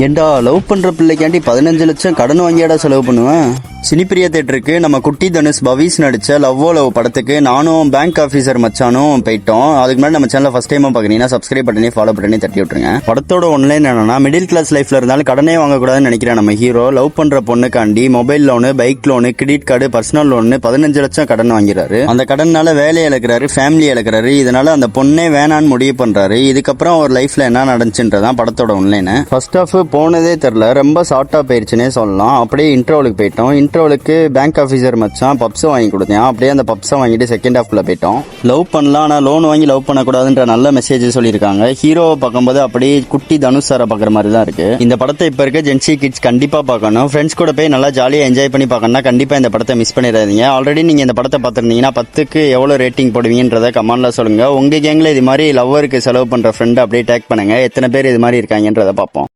ஏண்டா லவ் பண்ற பிள்ளைக்காண்டி 15 லட்சம் கடன் வாங்கியாடா செலவு பண்ணுவேன். சினிப்பிரியா தேட்டருக்கு நம்ம குட்டி தனுஷ் பவிஸ் நடிச்ச லவ்வோ லவ் படத்துக்கு நானும் பேங்க் ஆபீசர் மச்சானும் போயிட்டோம். அதுக்கு முன்னாடி நம்ம சேனல் ஃபர்ஸ்ட் டைம் பாக்குறீங்கன்னா சப்ஸ்கிரைப் பண்ணி ஃபாலோ பண்ணி தட்டி விட்டுருங்க. படத்தோட ஒன்லைன் என்னன்னா, மிடில் கிளாஸ் லைஃப்ல இருந்தாலும் கடனே வாங்கக்கூடாதுன்னு நினைக்கிறேன் நம்ம ஹீரோ. லவ் பண்ற பொண்ணுக்காண்டி mobile loan, bike loan, credit card, personal loan 15 லட்சம் கடன் வாங்கிறாரு. அந்த கடனால வேலையை இழக்கிறாரு, ஃபேமிலி இழக்கிறாரு. இதனால அந்த பொண்ணே வேணான்னு முடிவு பண்றாரு. இதுக்கப்புறம் ஒரு லைஃப்ல என்ன நடந்துச்சுன்றதான் படத்தோட ஒன்லைன். ஃபர்ஸ்ட் ஆஃப் போனதே தெரியல, ரொம்ப ஷார்ட்டா போயிருச்சுன்னே சொல்லலாம். அப்படியே இன்ட்ரோலுக்கு போயிட்டோம். இன்ட்ரோலுக்கு பேங்க் ஆஃபீஸர் மச்சான் பப்ஸ் வாங்கி கொடுத்தேன். அப்படியே அந்த பப்ஸை வாங்கிட்டு செகண்ட் ஹாஃப்ல போயிட்டோம். லவ் பண்ணலாம், ஆனா லோன் வாங்கி லவ் பண்ணக்கூடாதுன்ற நல்ல மெசேஜ் சொல்லியிருக்காங்க. ஹீரோவை பார்க்கும்போது அப்படியே குட்டி தனுஷ் சாரை பார்க்குற மாதிரி தான் இருக்கு. இந்த படத்தை இப்ப இருக்க ஜென்சி கிட்ஸ் கண்டிப்பா பார்க்கணும். ஃப்ரெண்ட்ஸ் கூட போய் நல்லா ஜாலியா என்ஜாய் பண்ணி பார்க்கணும்னா கண்டிப்பா இந்த படத்தை மிஸ் பண்ணிடாதீங்க. ஆல்ரெடி நீங்க இந்த படத்தை பார்த்துருந்தீங்கன்னா 10க்கு எவ்வளவு ரேட்டிங் போடுவீங்கன்றத கமெண்ட்ல சொல்லுங்க. உங்க கேங்ல இது மாதிரி லவ்வருக்கு செலவு பண்ற ஃப்ரெண்ட் அப்படியே டேக் பண்ணுங்க. எத்தனை பேர் இது மாதிரி இருக்காங்கன்றத பார்ப்போம்.